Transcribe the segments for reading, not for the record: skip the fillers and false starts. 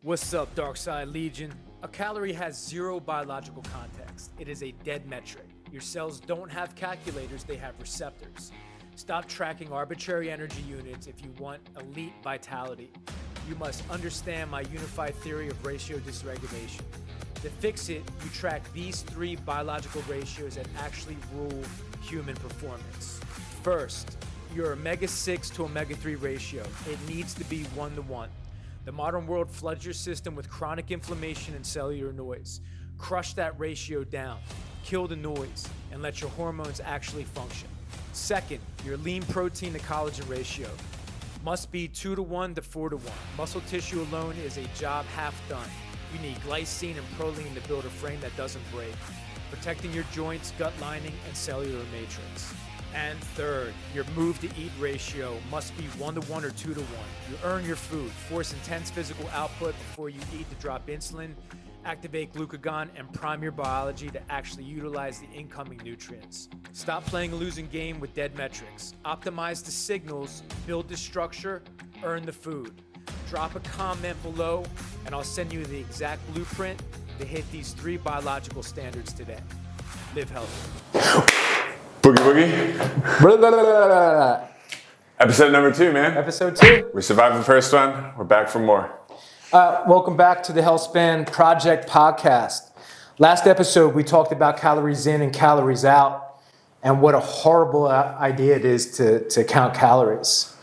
What's up, Dark Side Legion? A calorie has zero biological context. It is a dead metric. Your cells don't have calculators, they have receptors. Stop tracking arbitrary energy units if you want elite vitality. You must understand my unified theory of ratio dysregulation. To fix it, you track these three biological ratios that actually rule human performance. First, your omega-6 to omega-3 ratio. It needs to be 1-to-1. The modern world floods your system with chronic inflammation and cellular noise. Crush that ratio down, kill the noise, and let your hormones actually function. Second, your lean protein to collagen ratio must be 2-to-1 to 4-to-1. Muscle tissue alone is a job half done. You need glycine and proline to build a frame that doesn't break, protecting your joints, gut lining, and cellular matrix. And third, your move to eat ratio must be 1-to-1 or 2-to-1. You earn your food, force intense physical output before you eat to drop insulin, activate glucagon, and prime your biology to actually utilize the incoming nutrients. Stop playing a losing game with dead metrics. Optimize the signals, build the structure, earn the food. Drop a comment below, and I'll send you the exact blueprint to hit these three biological standards today. Live healthy. Boogie Boogie. Episode number 2, man. Episode 2. We survived the first one. We're back for more. Welcome back to the Healthspan Project podcast. Last episode, we talked about calories in and calories out, and what a horrible idea it is to count calories.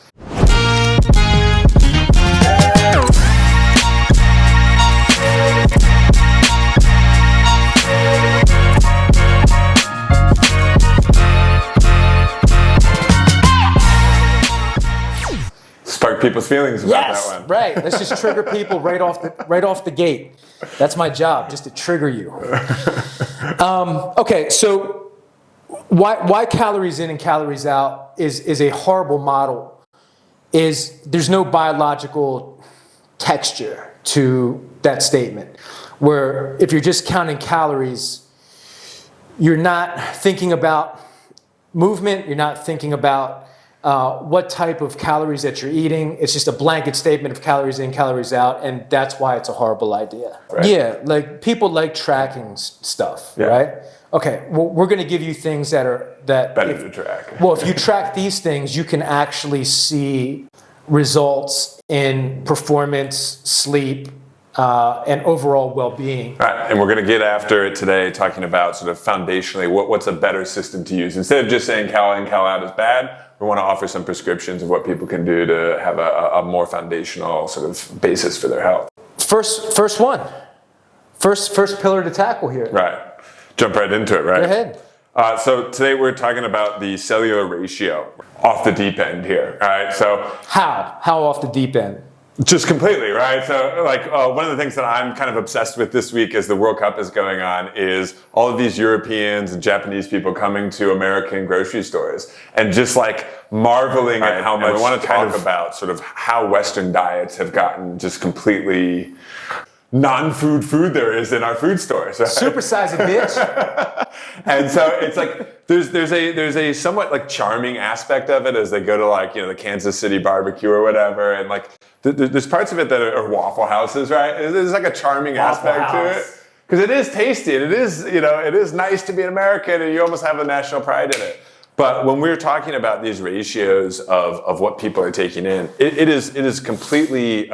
Spark people's feelings about that one. Right. Let's just trigger people right off the gate. That's my job, just to trigger you. Okay, so why calories in and calories out is a horrible model. There's no biological texture to that statement. Where if you're just counting calories, you're not thinking about movement. You're not thinking about what type of calories that you're eating. It's just a blanket statement of calories in, calories out, and that's why it's a horrible idea. Right. Yeah, like people like tracking stuff, right? Okay, well, we're going to give you things that better to track. Well, if you track these things, you can actually see results in performance, sleep, and overall well-being. Right, and we're going to get after it today, talking about sort of foundationally what's a better system to use. Instead of just saying cal in, cal out is bad, we want to offer some prescriptions of what people can do to have a more foundational sort of basis for their health. First pillar to tackle here. Right. Jump right into it, right? Go ahead. So today we're talking about the cellular ratio, off the deep end here. All right. So how off the deep end? Just completely, right? So like one of the things that I'm kind of obsessed with this week as the World Cup is going on is all of these Europeans and Japanese people coming to American grocery stores and just like marveling at how much we want to talk about sort of how Western diets have gotten just completely non-food food there is in our food stores. Right? Supersize it, bitch. And so it's like there's a somewhat like charming aspect of it as they go to like, you know, the Kansas City barbecue or whatever, and like there's parts of it that are Waffle Houses, right? There's like a charming aspect to it because it is tasty and it is nice to be an American and you almost have a national pride in it. But when we're talking about these ratios of what people are taking in, it is completely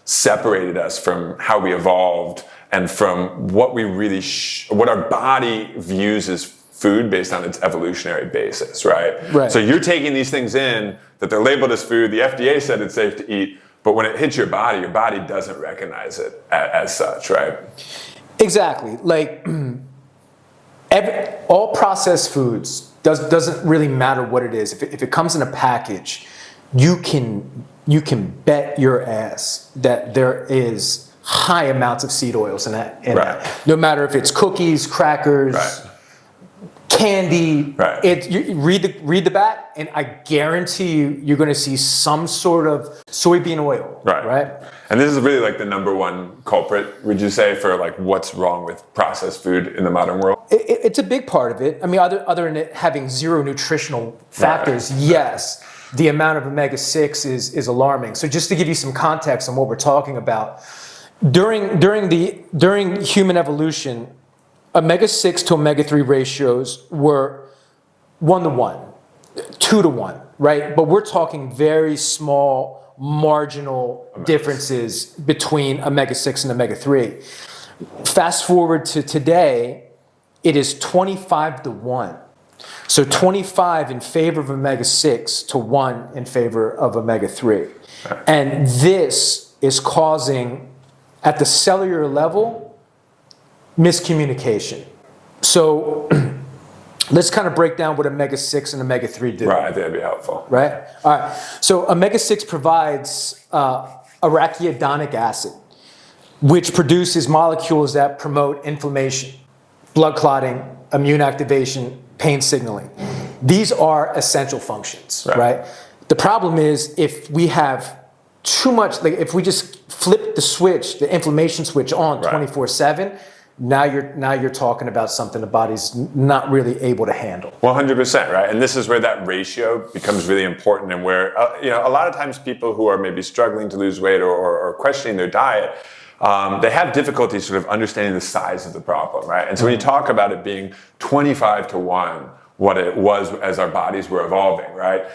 separated us from how we evolved and from what we really what our body views as food based on its evolutionary basis, right? So you're taking these things in that they're labeled as food. The FDA said it's safe to eat, but when it hits your body doesn't recognize it as such, right? Exactly. Like all processed foods doesn't really matter what it is. If it comes in a package, you can bet your ass that there is high amounts of seed oils in that. No matter if it's cookies, crackers, candy. You read the back, and I guarantee you're going to see some sort of soybean oil. Right. And this is really like the number one culprit, would you say, for like what's wrong with processed food in the modern world? It's a big part of it. I mean, other than it having zero nutritional factors, yes. The amount of omega-6 is alarming. So just to give you some context on what we're talking about, During human evolution, omega-6 to omega-3 ratios were 1-to-1, 2-to-1, right? But we're talking very small, marginal differences between omega-6 and omega-3. Fast forward to today, it is 25-to-1. So 25 in favor of omega-6 to 1 in favor of omega-3. And this is causing, at the cellular level, miscommunication. So let's kind of break down what omega-6 and omega-3 do. Right, that'd be helpful. Right? All right. So omega-6 provides arachidonic acid, which produces molecules that promote inflammation, blood clotting, immune activation, pain signaling. These are essential functions, right? The problem is if we have too much, like if we just flip the switch, the inflammation switch on 24/7, now you're talking about something the body's not really able to handle. 100%, right? And this is where that ratio becomes really important, and where a lot of times people who are maybe struggling to lose weight or questioning their diet, they have difficulty sort of understanding the size of the problem, right? And so when you talk about it being 25-to-1, what it was as our bodies were evolving, right?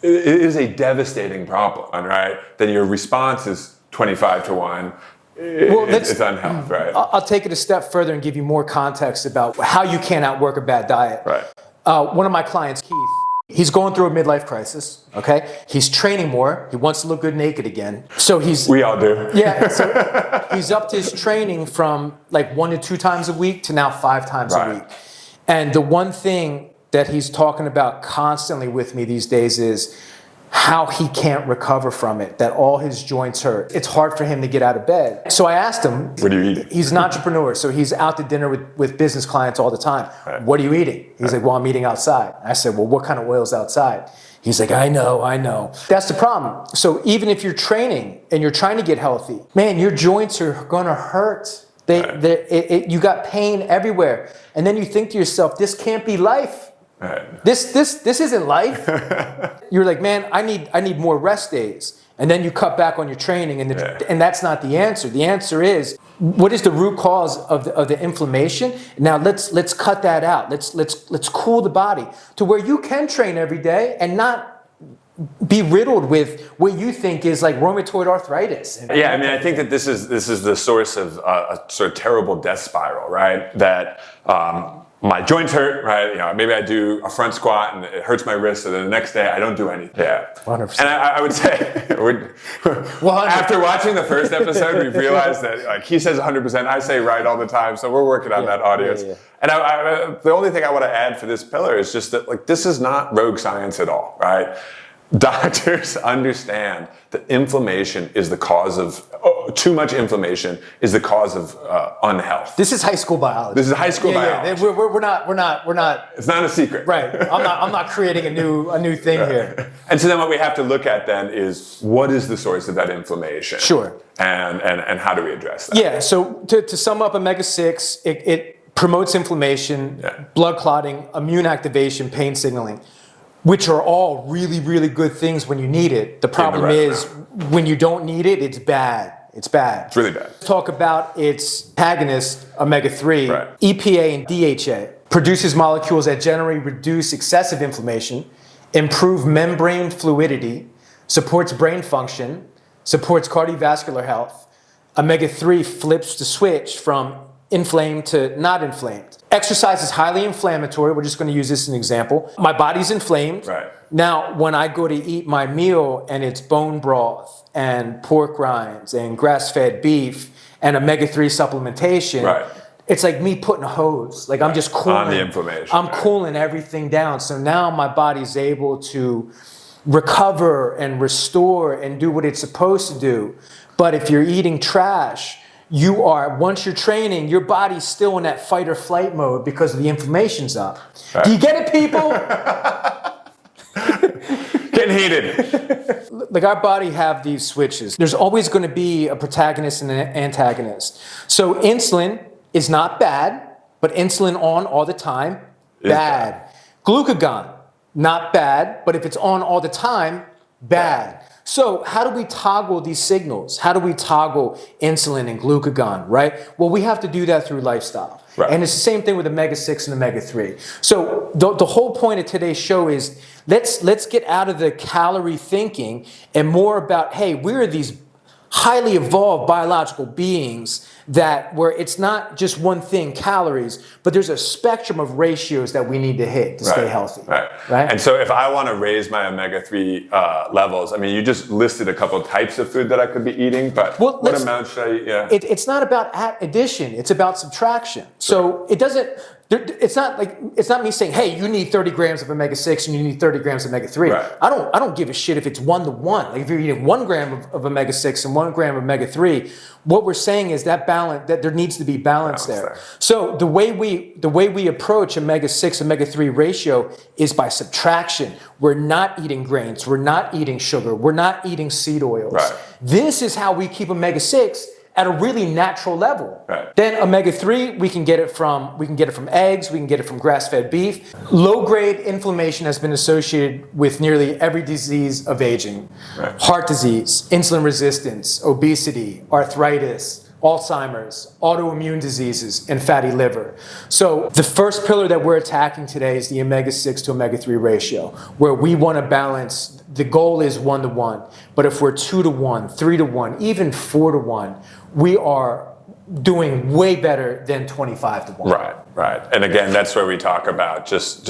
It is a devastating problem, right? Then your response is 25-to-1. It's unhealthy, right? I'll take it a step further and give you more context about how you can't outwork a bad diet. Right. One of my clients, Keith, he's going through a midlife crisis, okay? He's training more. He wants to look good naked again. So We all do. Yeah, so he's upped his training from like 1 to 2 times a week to now 5 times a week. And the one thing that he's talking about constantly with me these days is how he can't recover from it, that all his joints hurt. It's hard for him to get out of bed. So I asked him, what are you eating? He's an entrepreneur, so he's out to dinner with business clients all the time. Right. What are you eating? He's like, well, I'm eating outside. I said, well, what kind of oil's outside? He's like, I know. That's the problem. So even if you're training and you're trying to get healthy, man, your joints are gonna hurt. You got pain everywhere. And then you think to yourself, this can't be life. Right. This isn't life. You're like, man, I need more rest days. And then you cut back on your training, and that's not the answer. The answer is, what is the root cause of the inflammation? Now let's cut that out. Let's cool the body to where you can train every day and not be riddled with what you think is like rheumatoid arthritis. Yeah, I mean, I think that this is the source of a sort of terrible death spiral, right? That my joints hurt, right? Maybe I do a front squat and it hurts my wrist, and then the next day I don't do anything. Yeah, 100%. And I would say, after watching the first episode, we've realized that like he says 100%, I say right all the time, so we're working on that audience. Yeah. And the only thing I want to add for this pillar is just that like this is not rogue science at all, right? Doctors understand that inflammation is the cause of, too much inflammation is the cause of unhealth. This is high school biology. This is high school biology. We're not. It's not a secret. Right. I'm not creating a new thing here. And so then what we have to look at then is what is the source of that inflammation? Sure. And how do we address that? Yeah. So to sum up, omega-6, it promotes inflammation, blood clotting, immune activation, pain signaling, which are all really, really good things when you need it. The problem is when you don't need it, it's bad. It's bad. It's really bad. Let's talk about its antagonist, omega-3, EPA and DHA. Produces molecules that generally reduce excessive inflammation, improve membrane fluidity, supports brain function, supports cardiovascular health. Omega-3 flips the switch from inflamed to not inflamed. Exercise is highly inflammatory. We're just going to use this as an example. My body's inflamed. Right. Now, when I go to eat my meal and it's bone broth and pork rinds and grass-fed beef and omega-3 supplementation, it's like me putting a hose. Like I'm just cooling. On the inflammation. I'm cooling everything down. So now my body's able to recover and restore and do what it's supposed to do. But if you're eating trash, once you're training, your body's still in that fight or flight mode because the inflammation's up. Right. Do you get it, people? Getting heated. Like our body have these switches. There's always going to be a protagonist and an antagonist. So insulin is not bad, but insulin on all the time, bad. Glucagon, not bad, but if it's on all the time, bad. So how do we toggle these signals? How do we toggle insulin and glucagon, right? Well, we have to do that through lifestyle. Right. And it's the same thing with omega-6 and omega-3. So the whole point of today's show is let's get out of the calorie thinking and more about, hey, we're these highly evolved biological beings where it's not just one thing, calories, but there's a spectrum of ratios that we need to hit to stay healthy. Right. And so if I want to raise my omega-3 levels, I mean, you just listed a couple of types of food that I could be eating, but what amount should I eat? Yeah. It's not about addition, it's about subtraction. So it doesn't, it's not me saying, hey, you need 30 grams of omega-6 and you need 30 grams of omega-3. Right. I don't give a shit if it's 1 to 1. Like if you're eating 1 gram of omega-6 and 1 gram of omega-3, what we're saying is that there needs to be balance there. So the way we approach omega-6 omega-3 ratio is by subtraction. We're not eating grains, we're not eating sugar, we're not eating seed oils. Right. This is how we keep omega-6 at a really natural level. Right. Then omega-3, we can get it from eggs, we can get it from grass-fed beef. Low-grade inflammation has been associated with nearly every disease of aging. Right. Heart disease, insulin resistance, obesity, arthritis, Alzheimer's, autoimmune diseases, and fatty liver. So the first pillar that we're attacking today is the omega-6 to omega-3 ratio, where we want to balance. The goal is 1 to 1, but if we're 2 to 1, 3 to 1, even 4 to 1, we are doing way better than 25 to 1. Right. And again, that's where we talk about just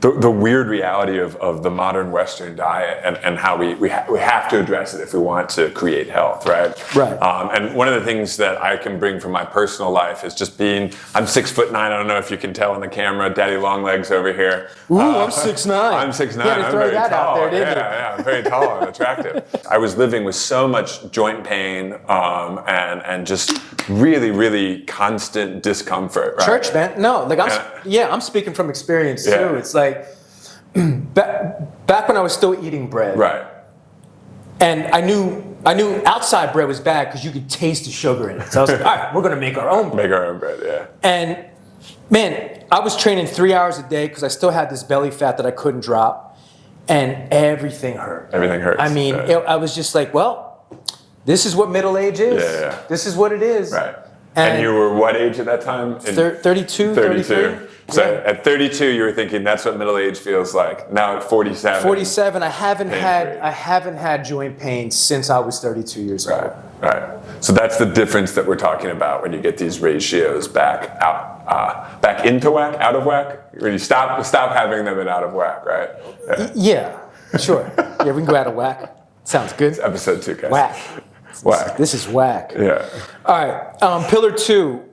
the weird reality of the modern Western diet and how we have to address it if we want to create health, right? Right. And one of the things that I can bring from my personal life is just I'm 6'9". I don't know if you can tell in the camera, Daddy Longlegs over here. Ooh, I'm 6'9". I'm 6'9". You had to throw that out there, didn't you? Yeah, I'm very tall and attractive. I was living with so much joint pain and just really, really constant discomfort. Right? Church, man. No, like I'm speaking from experience too. Yeah. It's like back when I was still eating bread. Right. And I knew outside bread was bad because you could taste the sugar in it. So I was like, all right, we're gonna make our own bread. Make our own bread, yeah. And man, I was training 3 hours a day because I still had this belly fat that I couldn't drop, and everything hurt. Everything hurts. I mean, I was just like, well, this is what middle age is. Yeah. This is what it is. Right. And you were what age at that time? 32, 33. So at 32, you were thinking that's what middle age feels like. Now at 47. 47, I haven't had joint pain since I was 32 years old. Right. So that's the difference that we're talking about when you get these ratios back into whack, out of whack. When you stop having them and out of whack, right? Yeah, sure. Yeah, we can go out of whack. Sounds good. It's episode 2, guys. Whack. This is whack. Yeah. All right. Pillar 2,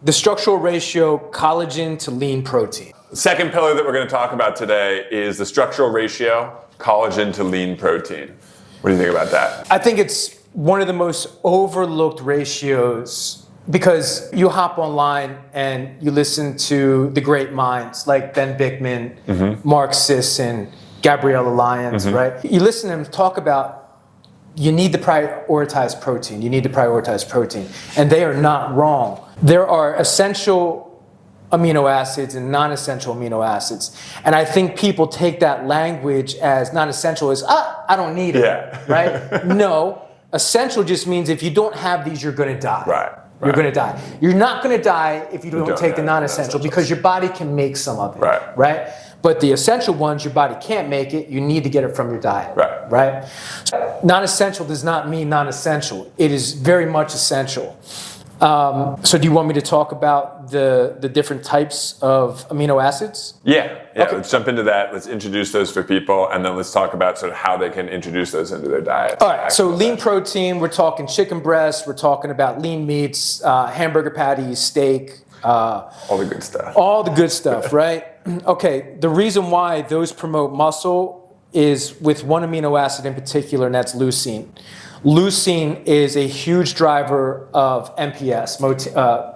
the structural ratio collagen to lean protein. The second pillar that we're going to talk about today is the structural ratio collagen to lean protein. What do you think about that? I think it's one of the most overlooked ratios because you hop online and you listen to the great minds like Ben Bickman, Mark Sisson, Gabriella Lyons, right? You listen to them talk about you need to prioritize protein. You need to prioritize protein. And they are not wrong. There are essential amino acids and non-essential amino acids. And I think people take that language as non-essential as, I don't need it, right? No, essential just means if you don't have these, you're going to die. Right. You're going to die. You're not going to die if you don't take the non-essential because your body can make some of it, right? But the essential ones, your body can't make it. You need to get it from your diet, right? Non-essential does not mean non-essential. It is very much essential. So do you want me to talk about the different types of amino acids? Yeah. Okay. Let's jump into that. Let's introduce those for people, and then let's talk about sort of how they can introduce those into their diet. All right, so lean protein, we're talking chicken breast, we're talking about lean meats, hamburger patties, steak. All the good stuff. All the good stuff, right? Okay, the reason why those promote muscle is with one amino acid in particular, and that's leucine. Leucine is a huge driver of MPS,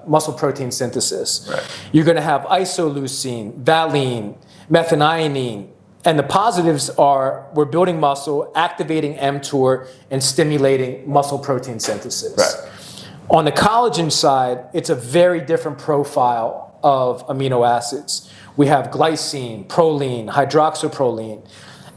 muscle protein synthesis. Right. You're going to have isoleucine, valine, methionine, and the positives are we're building muscle, activating mTOR, and stimulating muscle protein synthesis. Right. On the collagen side, it's a very different profile of amino acids. We have glycine, proline, hydroxyproline.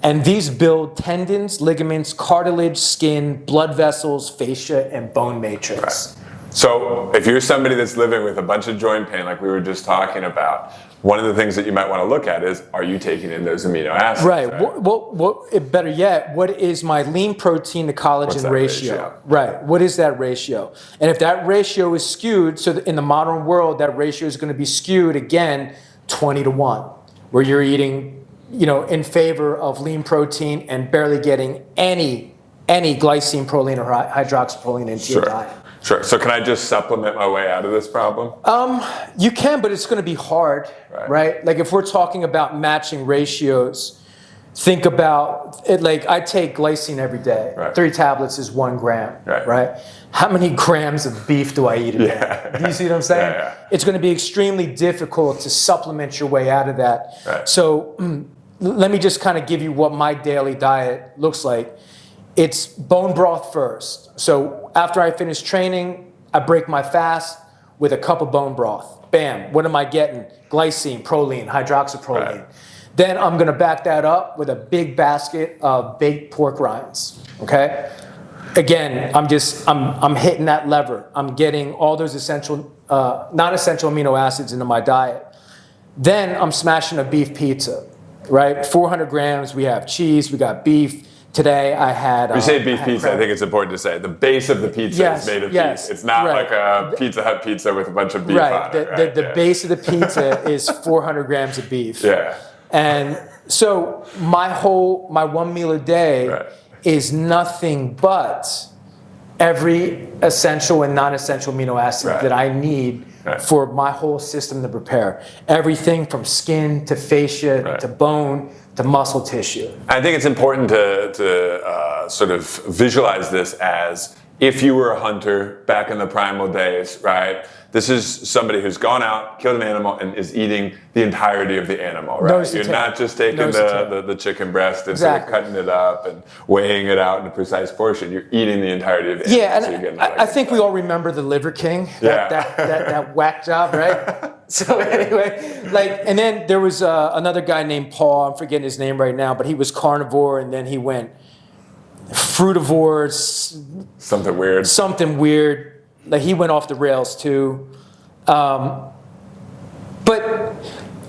And these build tendons, ligaments, cartilage, skin, blood vessels, fascia, and bone matrix. Right. So if you're somebody that's living with a bunch of joint pain, like we were just talking about, one of the things that you might want to look at is, are you taking in those amino acids? Right. Well, better yet, what is my lean protein to collagen ratio? Right. What is that ratio? And if that ratio is skewed, so in the modern world, that ratio is going to be skewed again 20-1, where you're eating, in favor of lean protein and barely getting any glycine, proline, or hydroxyproline into your diet. Sure. So can I just supplement my way out of this problem? You can, but it's going to be hard, right? Like if we're talking about matching ratios, think about it. Like I take glycine every day. Right. 3 tablets is 1 gram, right? How many grams of beef do I eat a day? Do you see what I'm saying? Yeah. It's going to be extremely difficult to supplement your way out of that. Right. So let me just kind of give you what my daily diet looks like. It's bone broth first. So after I finish training, I break my fast with a cup of bone broth. Bam. What am I getting? Glycine, proline, hydroxyproline. Right. Then I'm going to back that up with a big basket of baked pork rinds. Okay? Again, I'm hitting that lever. I'm getting all those essential, non-essential amino acids into my diet. Then I'm smashing a beef pizza, right? 400 grams. We have cheese. We got beef. Today I had. When you say beef pizza, I think it's important to say the base of the pizza is made of beef. It's not like a Pizza Hut pizza with a bunch of beef on it. The base of the pizza is 400 grams of beef. Yeah. And so my 1 meal a day is nothing but every essential and non-essential amino acid that I need for my whole system to prepare. Everything from skin to fascia to bone to muscle tissue. I think it's important to sort of visualize this as if you were a hunter back in the primal days, right? This is somebody who's gone out, killed an animal, and is eating the entirety of the animal, right? You're not just taking the chicken breast and sort of cutting it up and weighing it out in a precise portion. You're eating the entirety of the animal. Yeah, and I think we all remember the Liver King, that whack job, right? So anyway, and then there was another guy named Paul, I'm forgetting his name right now, but he was carnivore, and then he went frutivore. Something weird. Like he went off the rails too. But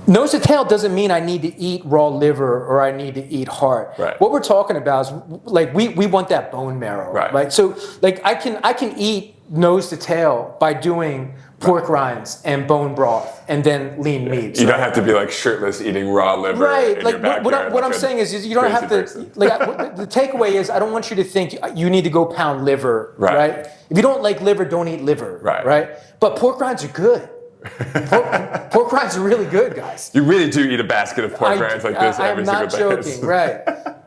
nose to tail doesn't mean I need to eat raw liver or I need to eat heart. Right. What we're talking about is like we want that bone marrow. Right. So like I can eat nose to tail by doing pork rinds and bone broth and then lean meats. You don't have to be like shirtless eating raw liver. Right. Like what I'm saying is you don't have to. The takeaway is I don't want you to think you need to go pound liver. Right. If you don't like liver, don't eat liver. Right. But pork rinds are good. Pork rinds are really good, guys. You really do eat a basket of pork rinds like this every single day. I'm not joking. Right.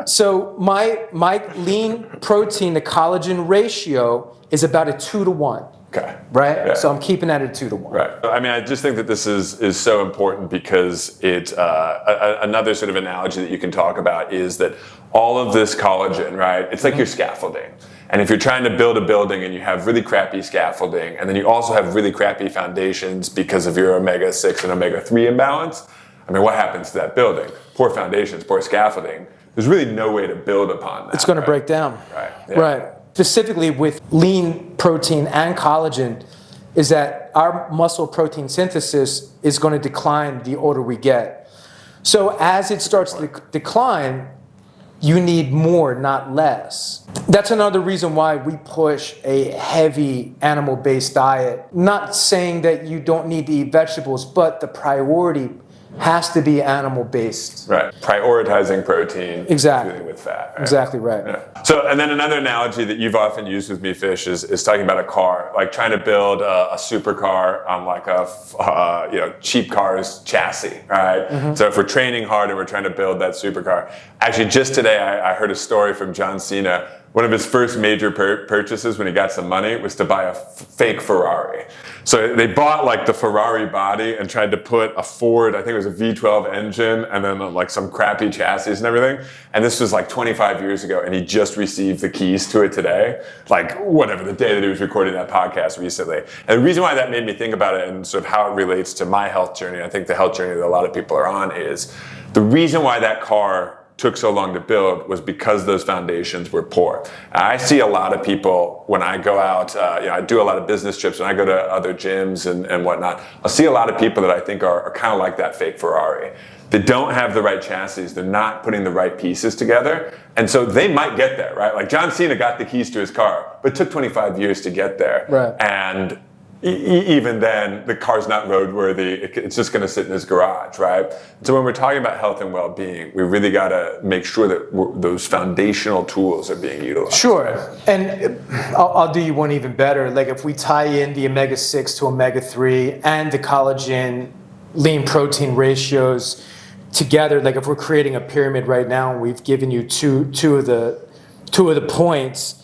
So my lean protein to collagen ratio is about a 2-1. Okay. Right? Yeah. So I'm keeping that at 2-1. Right. I mean, I just think that this is so important because it another sort of analogy that you can talk about is that all of this collagen, right? It's like your scaffolding. And if you're trying to build a building and you have really crappy scaffolding, and then you also have really crappy foundations because of your omega-6 and omega-3 imbalance, I mean, what happens to that building? Poor foundations, poor scaffolding. There's really no way to build upon that. It's going to break down. Right. Yeah. Right. Specifically with lean protein and collagen is that our muscle protein synthesis is going to decline the older we get. So as it starts to decline, you need more, not less. That's another reason why we push a heavy animal-based diet. Not saying that you don't need to eat vegetables, but the priority has to be animal-based. Right. Prioritizing protein. Exactly. Dealing with fat. Right? Exactly right. Yeah. So, and then another analogy that you've often used with me, Fish, is talking about a car, like trying to build a supercar on like a cheap car's chassis, right? Mm-hmm. So if we're training hard and we're trying to build that supercar, actually just today I heard a story from John Cena. One of his first major purchases when he got some money was to buy a fake Ferrari. So they bought like the Ferrari body and tried to put a Ford, I think it was a V12 engine, and then like some crappy chassis and everything. And this was like 25 years ago, and he just received the keys to it today, like whatever, the day that he was recording that podcast recently. And the reason why that made me think about it and sort of how it relates to my health journey, I think the health journey that a lot of people are on, is the reason why that car took so long to build was because those foundations were poor. And I see a lot of people when I go out, I do a lot of business trips, and I go to other gyms and whatnot. I'll see a lot of people that I think are kind of like that fake Ferrari. They don't have the right chassis. They're not putting the right pieces together. And so they might get there, right? Like John Cena got the keys to his car, but it took 25 years to get there. Right. And even then, the car's not roadworthy. It's just going to sit in his garage, right? So when we're talking about health and well-being, we really got to make sure that those foundational tools are being utilized. Sure. And I'll do you one even better. Like if we tie in the omega-6 to omega-3 and the collagen lean protein ratios together, like if we're creating a pyramid right now, and we've given you two of the points,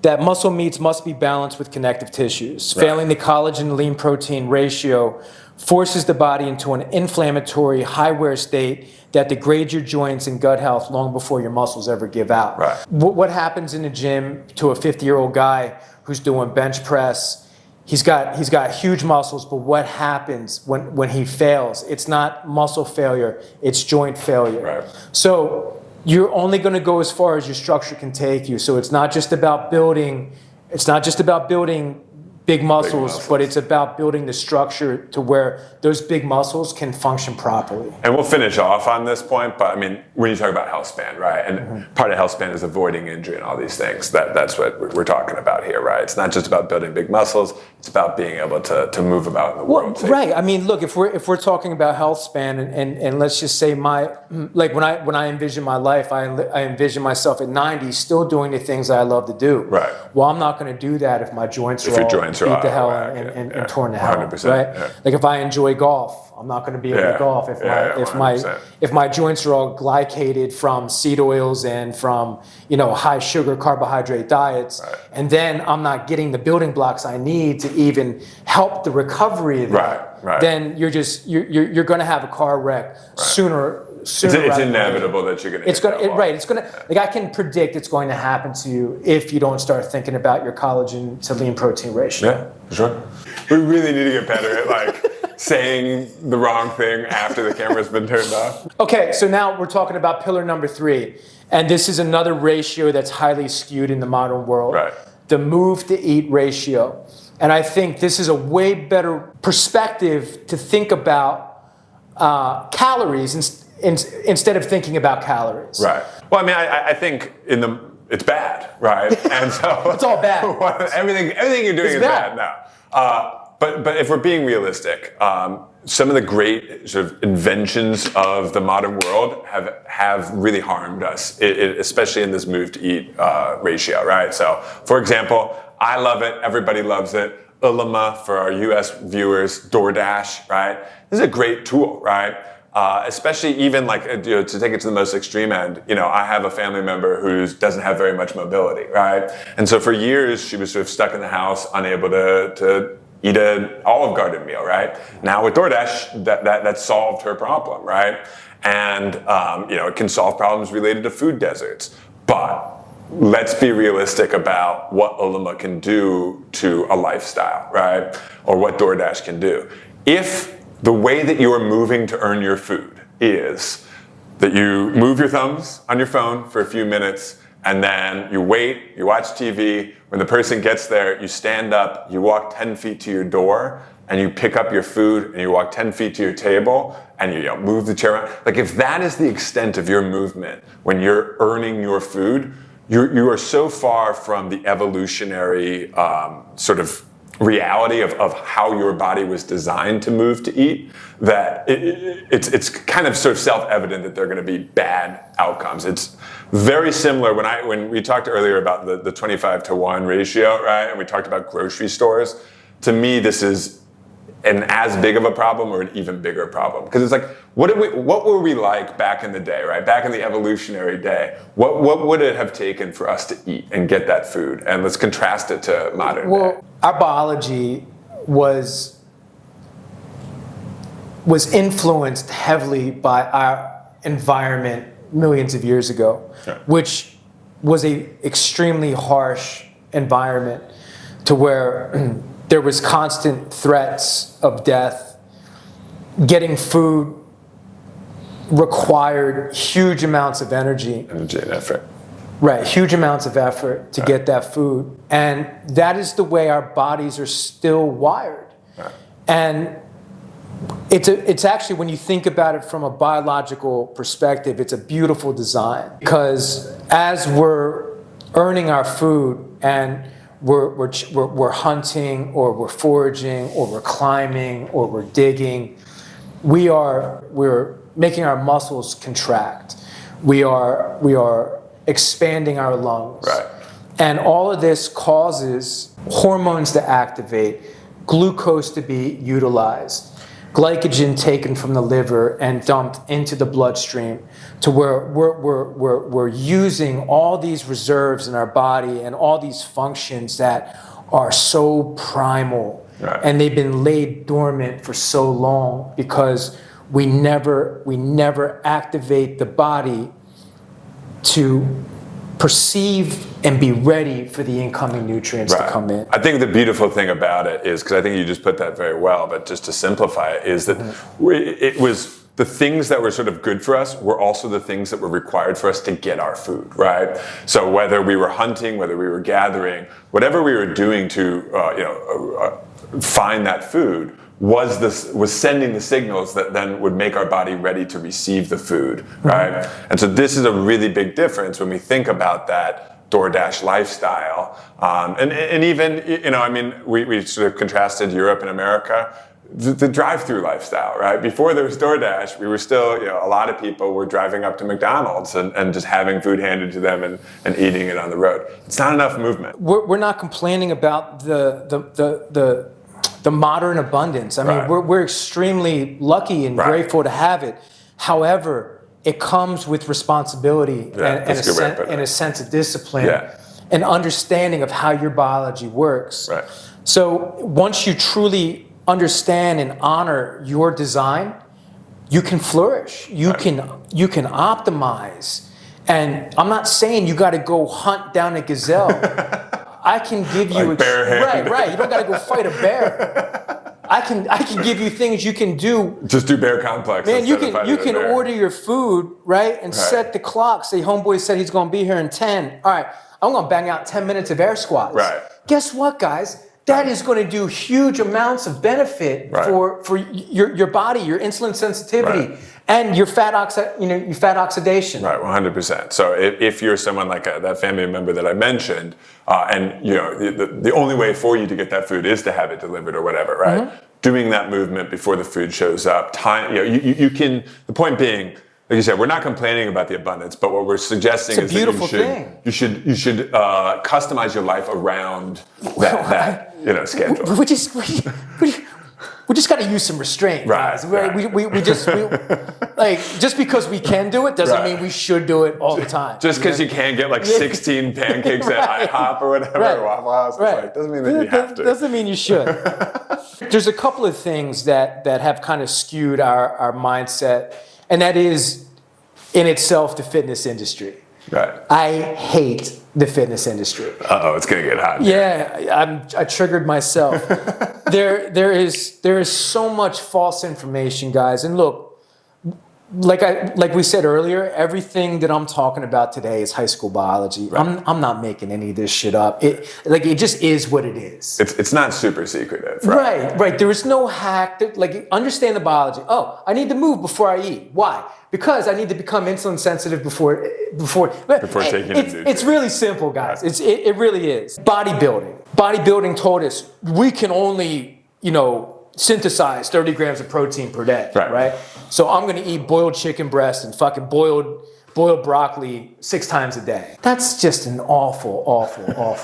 that muscle meats must be balanced with connective tissues. Right. Failing the collagen lean protein ratio forces the body into an inflammatory high wear state that degrades your joints and gut health long before your muscles ever give out. Right. What happens in the gym to a 50-year-old guy who's doing bench press? He's got huge muscles, but what happens when he fails? It's not muscle failure, it's joint failure. Right. So you're only going to go as far as your structure can take you. So it's not just about building big muscles, but it's about building the structure to where those big muscles can function properly. And we'll finish off on this point, but I mean, when you talk about health span, right? And part of health span is avoiding injury and all these things. That's what we're talking about here, right? It's not just about building big muscles, it's about being able to move about in the world. Right. I mean, look, if we're talking about health span and let's just say when I envision my life, I envision myself at 90 still doing the things that I love to do. Right. Well, I'm not going to do that if my joints are all beat to hell and torn to hell, 100%, right? Yeah. Like if I enjoy golf, I'm not going to be able to golf if my joints are all glycated from seed oils and from high sugar carbohydrate diets, right. and then I'm not getting the building blocks I need to even help the recovery of that. Right. Then you're going to have a car wreck sooner. It's inevitable that you're going to. It's going to. Like I can predict it's going to happen to you if you don't start thinking about your collagen to lean protein ratio. Yeah, for sure. We really need to get better at saying the wrong thing after the camera's been turned off. Okay, so now we're talking about pillar number 3, and this is another ratio that's highly skewed in the modern world. Right. The move to eat ratio, and I think this is a way better perspective to think about calories instead of thinking about calories. Right. Well, I mean, I think it's bad, right? And so it's all bad. everything you're doing is bad now. But if we're being realistic, some of the great sort of inventions of the modern world have really harmed us, especially in this move to eat ratio, right? So, for example, I love it. Everybody loves it. Ulama for our U.S. viewers, DoorDash, right? This is a great tool, right? Especially even to take it to the most extreme end, I have a family member who doesn't have very much mobility, right? And so for years she was sort of stuck in the house, unable to eat an Olive Garden meal, right? Now with DoorDash, that solved her problem, right? And it can solve problems related to food deserts, but let's be realistic about what Ulama can do to a lifestyle, right? Or what DoorDash can do. If the way that you are moving to earn your food is that you move your thumbs on your phone for a few minutes, and then you wait, you watch TV. When the person gets there, you stand up, you walk 10 feet to your door, and you pick up your food, and you walk 10 feet to your table, and you move the chair around. Like if that is the extent of your movement when you're earning your food, you are so far from the evolutionary sort of reality of how your body was designed to move to eat, that it's kind of sort of self-evident that there are going to be bad outcomes. It's very similar when we talked earlier about the 25-to-1 ratio, right? And we talked about grocery stores. To me, this is an as big of a problem or an even bigger problem, because it's like, what were we like back in the day, right? Back in the evolutionary day, what would it have taken for us to eat and get that food? And let's contrast it to modern day. Our biology was influenced heavily by our environment millions of years ago, which was a extremely harsh environment to where there was constant threats of death. Getting food required huge amounts of energy. Energy and effort. Right, huge amounts of effort to get that food. And that is the way our bodies are still wired. Right. And it's actually, when you think about it from a biological perspective, it's a beautiful design. Because as we're earning our food and we're hunting, or we're foraging, or we're climbing, or we're digging, we're making our muscles contract. We are expanding our lungs. Right. And all of this causes hormones to activate, glucose to be utilized, glycogen taken from the liver and dumped into the bloodstream, to where we're using all these reserves in our body and all these functions that are so primal. Right. And they've been laid dormant for so long because we never activate the body to perceive and be ready for the incoming nutrients to come in. I think the beautiful thing about it is, because I think you just put that very well, but just to simplify it, is that it was the things that were sort of good for us were also the things that were required for us to get our food, right? So whether we were hunting, whether we were gathering, whatever we were doing to find that food, was sending the signals that then would make our body ready to receive the food, right? And so this is a really big difference when we think about that DoorDash lifestyle. And even, we sort of contrasted Europe and America. The drive-through lifestyle, right? Before there was DoorDash, we were still, a lot of people were driving up to McDonald's and just having food handed to them and eating it on the road. It's not enough movement. We're not complaining about the modern abundance. I mean, we're extremely lucky and grateful to have it. However, it comes with responsibility and a sense of discipline and understanding of how your biology works. Right. So once you truly understand and honor your design, you can flourish. You can optimize. And I'm not saying you got to go hunt down a gazelle. I can give you right. You don't got to go fight a bear. I can give you things you can do. Just do bear complex. Man, you can order your food, right, and set the clock. Say, homeboy said he's going to be here in 10. All right, I'm going to bang out 10 minutes of air squats. Right. Guess what, guys? That is going to do huge amounts of benefit for your body, your insulin sensitivity, and your fat oxidation. Right, 100%. So if you're someone like that family member that I mentioned, and the only way for you to get that food is to have it delivered or whatever, right? Doing that movement before the food shows up, time. You can. The point being, like you said, we're not complaining about the abundance, but what we're suggesting is that you should customize your life around that schedule. We just got to use some restraint, guys. We just because we can do it doesn't mean we should do it all the time. Just because you can't get like 16 pancakes at IHOP or whatever, or Waffle House, doesn't mean that you have to. Doesn't mean you should. There's a couple of things that have kind of skewed our mindset, and that is in itself the fitness industry. Right. I hate the fitness industry. It's gonna get hot. Yeah, I triggered myself. There is so much false information, guys. And look, like we said earlier, everything that I'm talking about today is high school biology. Right. I'm not making any of this shit up. It just is what it is. It's not super secretive. Right. There is no hack. Understand the biology. Oh, I need to move before I eat. Why? Because I need to become insulin sensitive before taking it. It's really simple, guys. It really is. Bodybuilding told us we can only, synthesize 30 grams of protein per day, right? So I'm going to eat boiled chicken breast and fucking boiled broccoli 6 times a day. That's just an awful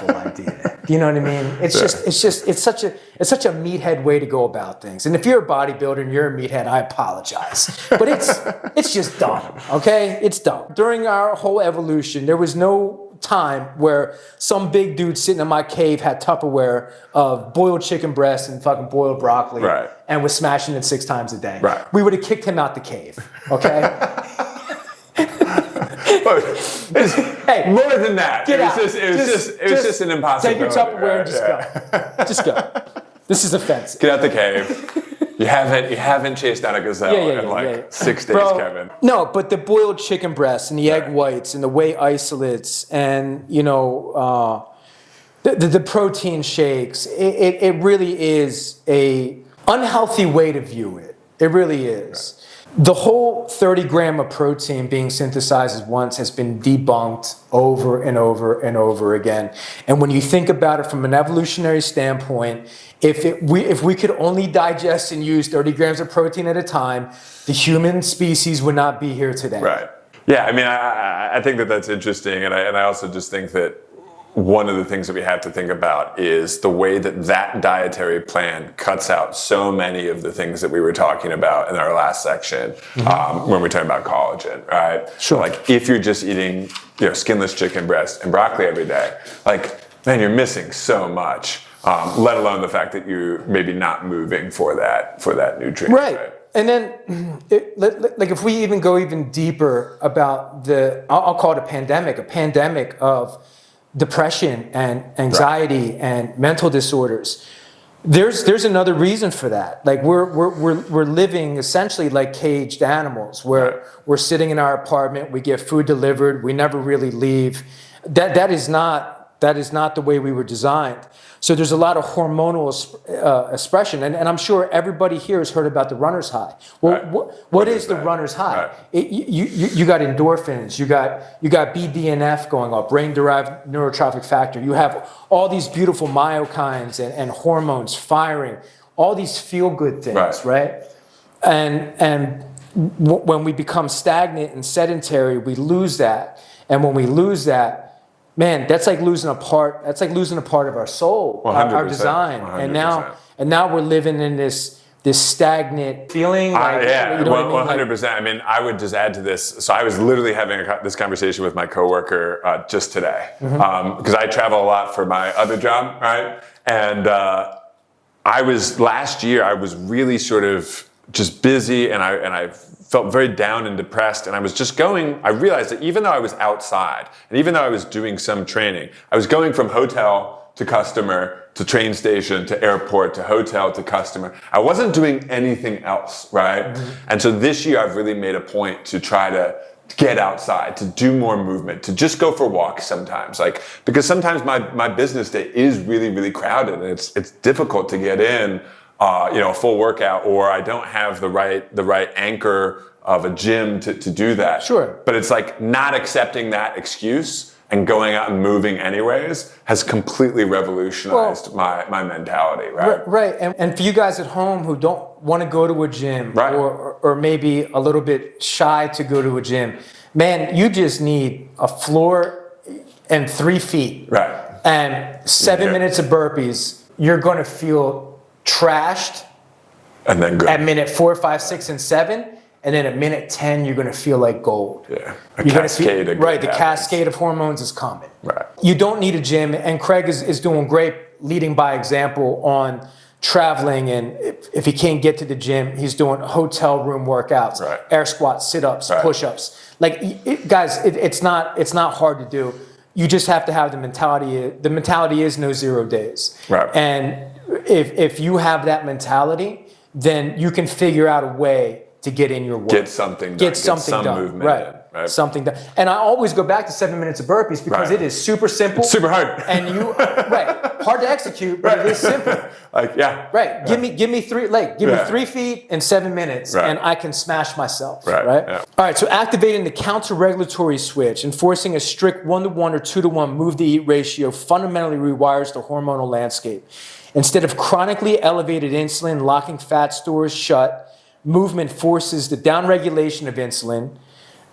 idea. Do you know what I mean? It's such a meathead way to go about things. And if you're a bodybuilder and you're a meathead, I apologize. But it's just dumb, okay? It's dumb. During our whole evolution, there was no time where some big dude sitting in my cave had Tupperware of boiled chicken breast and fucking boiled broccoli and was smashing it 6 times a day. Right. We would have kicked him out the cave, okay? Hey, more than that. Get out. It was just an impossibility. Take your Tupperware and just go. Just go. This is offensive. Get out the cave. You haven't chased down a gazelle in 6 days, Bro, Kevin. No, but the boiled chicken breasts and the egg whites and the whey isolates and, the protein shakes, it really is a unhealthy way to view it. It really is. Right. The whole 30 gram of protein being synthesized at once has been debunked over and over and over again. And when you think about it from an evolutionary standpoint, if we could only digest and use 30 grams of protein at a time, the human species would not be here today. Right. Yeah, I mean, I think that's interesting. And I also just think that one of the things that we have to think about is the way that dietary plan cuts out so many of the things that we were talking about in our last section when we're talking about collagen, right? Sure. Like if you're just eating skinless chicken breast and broccoli every day, like, man, you're missing so much, let alone the fact that you're maybe not moving for that nutrient. Right. And then, if we even go even deeper about I'll call it a pandemic of depression and anxiety and mental disorders. There's another reason for that. Like we're living essentially like caged animals, where we're sitting in our apartment, we get food delivered, we never really leave. That is not the way we were designed. So there's a lot of hormonal expression, and I'm sure everybody here has heard about the runner's high. Well, what is the runner's high? Right. You got endorphins, you got BDNF going up, brain-derived neurotrophic factor. You have all these beautiful myokines and hormones firing, all these feel-good things, right? And when we become stagnant and sedentary, we lose that. And when we lose that, man, that's like losing a part. That's like losing a part of our soul, our design. 100%. And now we're living in this this stagnant feeling? Yeah, 100%. I mean, I would just add to this. So I was literally having this conversation with my coworker just today, because I travel a lot for my other job, right? And last year I was really sort of just busy, and I felt very down and depressed, and I was just I realized that even though I was outside, and even though I was doing some training, I was going from hotel to customer, to train station, to airport, to hotel, to customer. I wasn't doing anything else, right? Mm-hmm. And so this year I've really made a point to try to get outside, to do more movement, to just go for walks sometimes. Because sometimes my business day is really, really crowded, and it's difficult to get in a full workout, or I don't have the right anchor of a gym to do that. Sure. But it's like not accepting that excuse and going out and moving anyways has completely revolutionized my mentality, right? Right. And for you guys at home who don't want to go to a gym, right, or maybe a little bit shy to go to a gym, man, you just need a floor and 3 feet. Right. And 7 minutes of burpees, you're going to feel trashed. And then good. At minute 4, 5, 6, and 7. And then at minute 10, you're going to feel like gold. Yeah, the cascade of hormones is coming. Right. You don't need a gym, and Craig is doing great leading by example on traveling, and if he can't get to the gym, he's doing hotel room workouts, right, air squats, sit-ups, right, push-ups. Guys, it's not hard to do. You just have to have the mentality. The mentality is no 0 days. Right. And if you have that mentality, then you can figure out a way to get in your work. Get something done. Get some movement right. Right. Something done. And I always go back to 7 minutes of burpees because it is super simple. It's super hard. And hard to execute, but it is simple. Right. Yeah. Give me 3 feet in 7 minutes, and I can smash myself. Right. Yeah. All right. So activating the counter-regulatory switch, enforcing a strict 1-to-1 or 2-to-1 move-to-eat ratio fundamentally rewires the hormonal landscape. Instead of chronically elevated insulin locking fat stores shut, movement forces the downregulation of insulin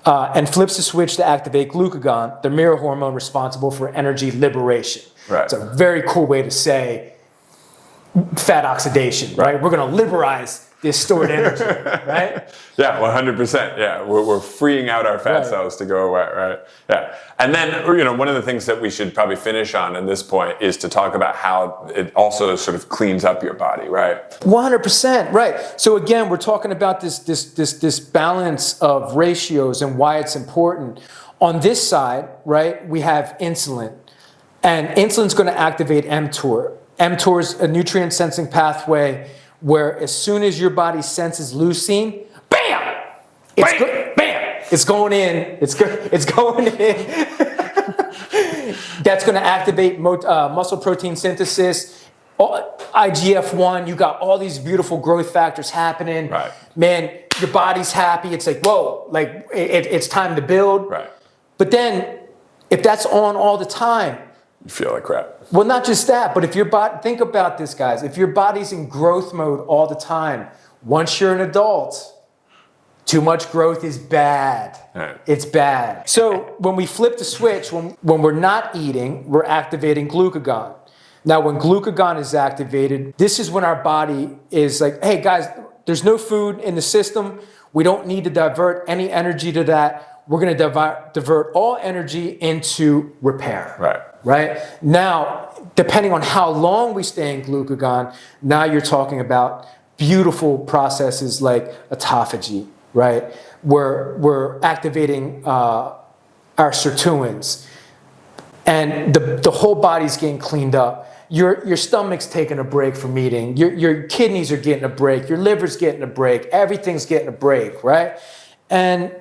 and flips the switch to activate glucagon, the mirror hormone responsible for energy liberation. Right. It's a very cool way to say fat oxidation, right? We're going to liberize this stored energy, right? Yeah, 100%. Yeah, we're freeing out our fat cells to go away, right? Yeah. And then, one of the things that we should probably finish on at this point is to talk about how it also sort of cleans up your body, right? 100%, right. So again, we're talking about this balance of ratios and why it's important. On this side, right, we have insulin, and insulin's going to activate mTOR. mTOR is a nutrient sensing pathway where as soon as your body senses leucine, bam! Bam! It's going in. It's going in. That's going to activate muscle protein synthesis. IGF-1, you got all these beautiful growth factors happening. Right. Man, your body's happy. It's like, whoa, like it's time to build. Right. But then, if that's on all the time, You feel like crap. well, not just that, but if your body, think about this, guys. If your body's in growth mode all the time, once you're an adult, too much growth is bad. Right. It's bad. So when we flip the switch, when we're not eating, we're activating glucagon. Now, when glucagon is activated, this is when our body is like, hey, guys, there's no food in the system. We don't need to divert any energy to that. We're going to divert all energy into repair. Right? Now, depending on how long we stay in glucagon, now you're talking about beautiful processes like autophagy, right? We're activating our sirtuins. And the whole body's getting cleaned up. Your stomach's taking a break from eating. Your kidneys are getting a break. Your liver's getting a break. Everything's getting a break, right? And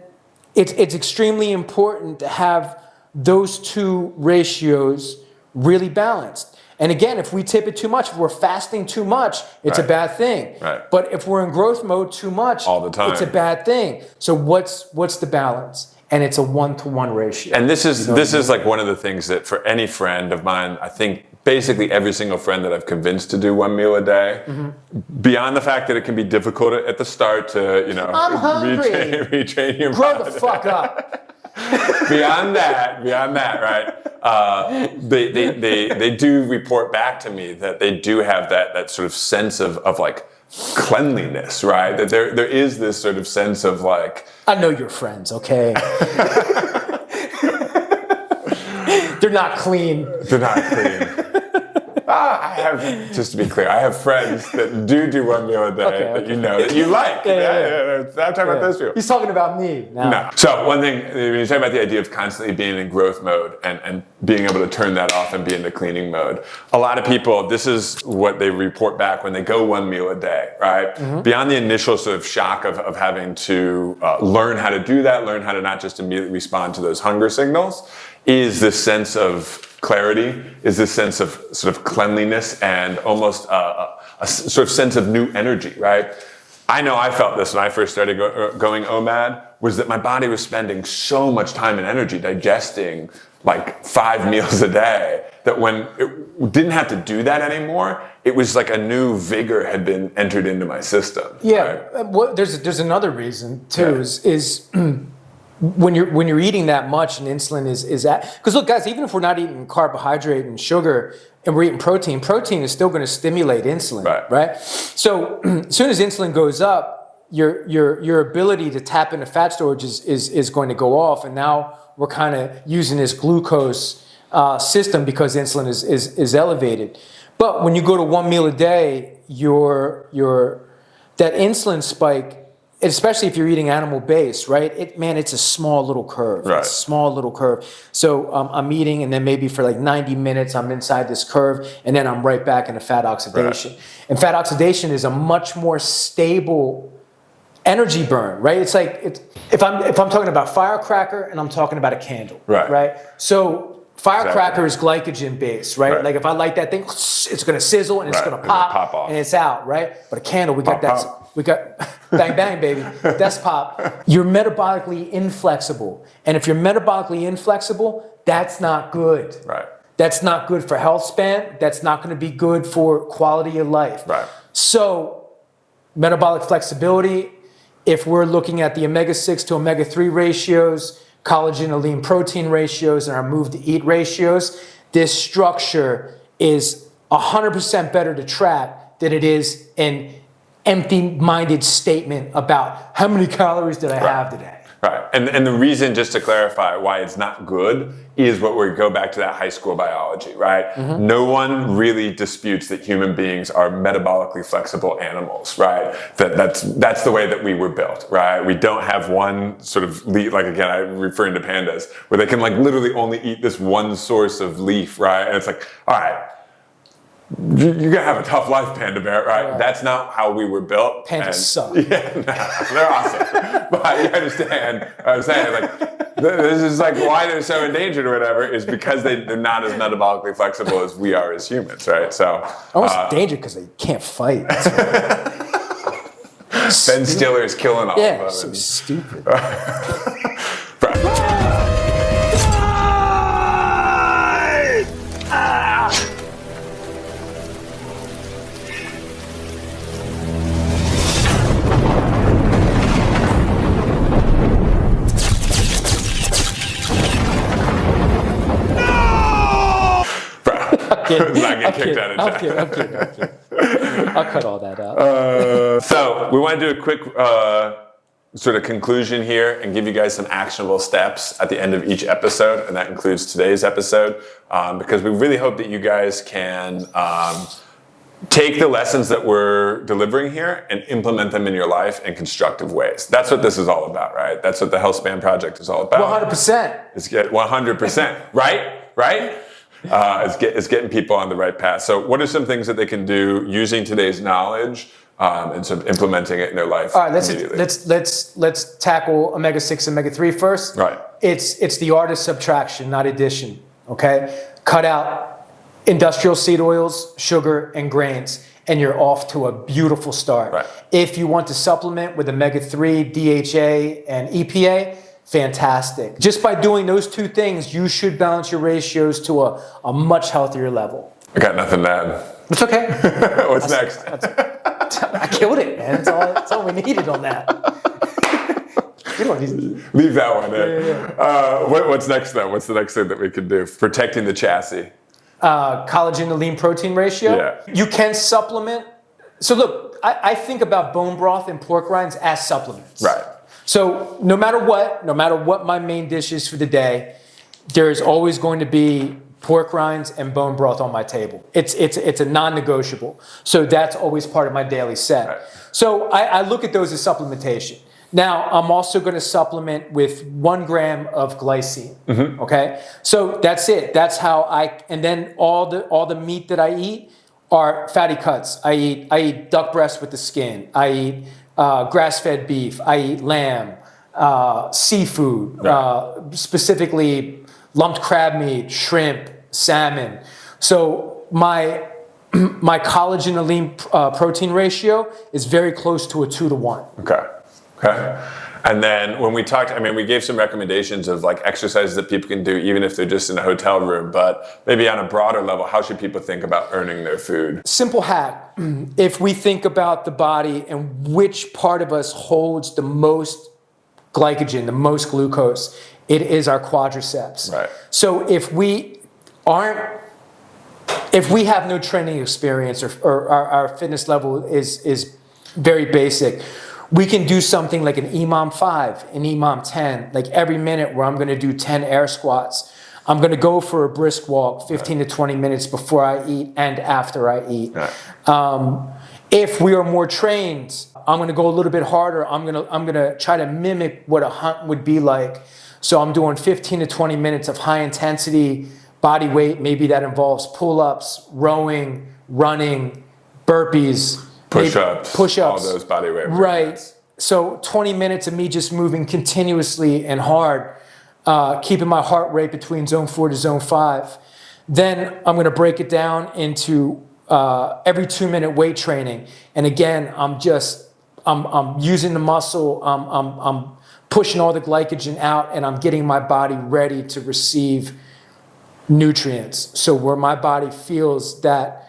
it's extremely important to have those two ratios really balanced. And again, if we tip it too much, if we're fasting too much, it's a bad thing. Right. But if we're in growth mode too much, all the time, it's a bad thing. So what's the balance? And it's a 1-to-1 ratio. And this is like one of the things that for any friend of mine, I think basically every single friend that I've convinced to do one meal a day, beyond the fact that it can be difficult at the start to, I'm hungry. retrain your Grow body. the fuck up. beyond that, right? They do report back to me that they do have that sort of sense of like cleanliness, right? That there is this sort of sense of like, I know your friends, okay? They're not clean. They're not clean. I have, just to be clear, I have friends that do 1 meal a day that you know that you like. Yeah. I'm talking about those people. He's talking about me now. No. So one thing, when you talk about the idea of constantly being in growth mode and being able to turn that off and be in the cleaning mode, a lot of people, this is what they report back when they go 1 meal a day, right? Beyond the initial sort of shock of having to learn how to do that, learn how to not just immediately respond to those hunger signals, is this sense of clarity, is this sense of sort of cleanliness and almost a sort of sense of new energy, right? I know I felt this when I first started going OMAD, was that my body was spending so much time and energy digesting like 5 meals a day that when it didn't have to do that anymore, it was like a new vigor had been entered into my system. Yeah, right? well, there's another reason too, is when you're eating that much and insulin is at, because look, guys, even if we're not eating carbohydrate and sugar and we're eating protein is still going to stimulate insulin, right? So as soon as insulin goes up, your ability to tap into fat storage is going to go off, and now we're kind of using this glucose system because insulin is elevated. But when you go to 1 meal a day, that insulin spike, especially if you're eating animal-based, right? It's a small little curve. Right. It's a small little curve. So I'm eating, and then maybe for like 90 minutes, I'm inside this curve, and then I'm right back into fat oxidation. Right. And fat oxidation is a much more stable energy burn, right? It's like if I'm talking about firecracker and I'm talking about a candle, right? So firecracker is glycogen based, right? Like if I light that thing, it's going to sizzle and it's going to pop off. and it's out, right? But a candle, we got bang bang baby, that's pop. You're metabolically inflexible, and if you're metabolically inflexible, that's not good. Right. That's not good for health span. That's not going to be good for quality of life. Right. So metabolic flexibility, if we're looking at the omega-6 to omega-3 ratios, collagen to lean protein ratios, and our move to eat ratios, this structure is 100% better to track than it is an empty-minded statement about how many calories did I have today. Right. And the reason, just to clarify, why it's not good is what we go back to that high school biology, right? No one really disputes that human beings are metabolically flexible animals, right? That's the way that we were built, right? We don't have one sort of leaf, like again, I'm referring to pandas, where they can like literally only eat this one source of leaf, right? And it's like, all right, you're gonna have a tough life, Panda Bear, right? That's not how we were built. Pandas suck. Yeah, they're awesome. But you understand what I'm saying? Like, this is like why they're so endangered or whatever is because they're not as metabolically flexible as we are as humans, right? So almost endangered because they can't fight. Ben Stiller is killing all of them. Yeah, so stupid. Let's not get kicked out of chat. I'm kidding. I'll cut all that out. So we want to do a quick sort of conclusion here and give you guys some actionable steps at the end of each episode, and that includes today's episode, because we really hope that you guys can take the lessons that we're delivering here and implement them in your life in constructive ways. That's what this is all about, right? That's what the Health Span Project is all about. 100%. It's get 100%, right? It's getting people on the right path. So what are some things that they can do using today's knowledge and sort of implementing it in their life? All right, let's tackle omega-6 and omega-3 first. Right. It's the art of subtraction, not addition, okay? Cut out industrial seed oils, sugar, and grains, and you're off to a beautiful start. Right. If you want to supplement with omega-3, DHA, and EPA, fantastic. Just by doing those two things, you should balance your ratios to a much healthier level. I got nothing to add. It's okay. What's next? I killed it, man. That's all we needed on that. You don't need to... Leave that one in. Yeah. What's next, though? What's the next thing that we can do? Protecting the chassis. Collagen to lean protein ratio. Yeah. You can supplement. So look, I think about bone broth and pork rinds as supplements. Right. So no matter what my main dish is for the day, there is always going to be pork rinds and bone broth on my table. It's a non-negotiable. So that's always part of my daily set. Right. So I look at those as supplementation. Now I'm also going to supplement with 1 gram of glycine. Mm-hmm. Okay, so that's it. That's how and then all the meat that I eat are fatty cuts. I eat duck breast with the skin. I eat grass-fed beef. I eat lamb, seafood, specifically lumped crab meat, shrimp, salmon. So my collagen to lean protein ratio is very close to a 2-to-1. Okay. And then when we talked, we gave some recommendations of like exercises that people can do even if they're just in a hotel room, but maybe on a broader level, how should people think about earning their food? Simple hack. If we think about the body and which part of us holds the most glycogen, the most glucose, it is our quadriceps. Right. So if we have no training experience or our fitness level is very basic, we can do something like an EMOM 5, an EMOM 10, like every minute where I'm going to do 10 air squats. I'm going to go for a brisk walk 15 to 20 minutes before I eat and after I eat. Right. If we are more trained, I'm going to go a little bit harder. I'm going to try to mimic what a hunt would be like. So I'm doing 15 to 20 minutes of high intensity body weight. Maybe that involves pull-ups, rowing, running, burpees, push-ups, all those body weight. Right. So 20 minutes of me just moving continuously and hard, keeping my heart rate between zone 4 to zone 5. Then I'm going to break it down into every 2-minute weight training. And again, I'm using the muscle. I'm pushing all the glycogen out, and I'm getting my body ready to receive nutrients. So where my body feels that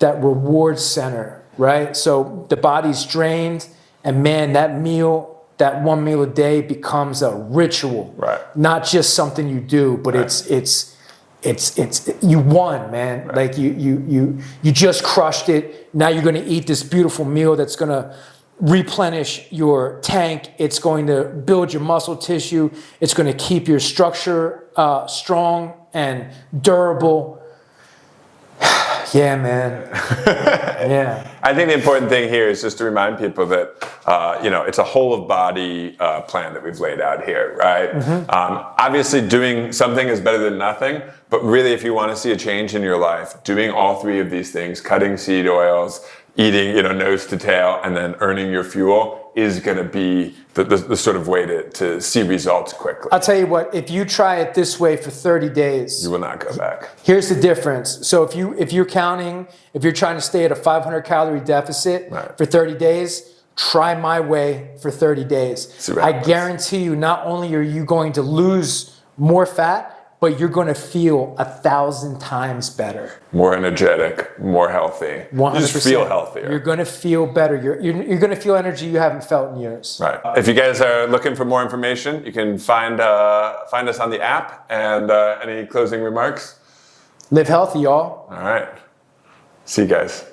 reward center, right? So the body's drained, and man, that 1 meal a day becomes a ritual, right? Not just something you do, but right. it's you won, man. Right. Like you just crushed it. Now you're going to eat this beautiful meal that's going to replenish your tank. It's going to build your muscle tissue. It's going to keep your structure strong and durable. Yeah, man. Yeah. I think the important thing here is just to remind people that, it's a whole of body plan that we've laid out here, right? Obviously, doing something is better than nothing, but really, if you want to see a change in your life, doing all three of these things, cutting seed oils, eating, nose to tail, and then earning your fuel is going to be the sort of way to see results quickly. I'll tell you what, if you try it this way for 30 days, You will not go back. here's the difference. So if you're trying to stay at a 500 calorie deficit for 30 days, try my way for 30 days. I guarantee you, not only are you going to lose more fat, but you're going to feel 1,000 times better. More energetic, more healthy. 100%. You just feel healthier. You're going to feel better. You're going to feel energy you haven't felt in years. Right. If you guys are looking for more information, you can find us on the app. And any closing remarks? Live healthy, y'all. All right. See you guys.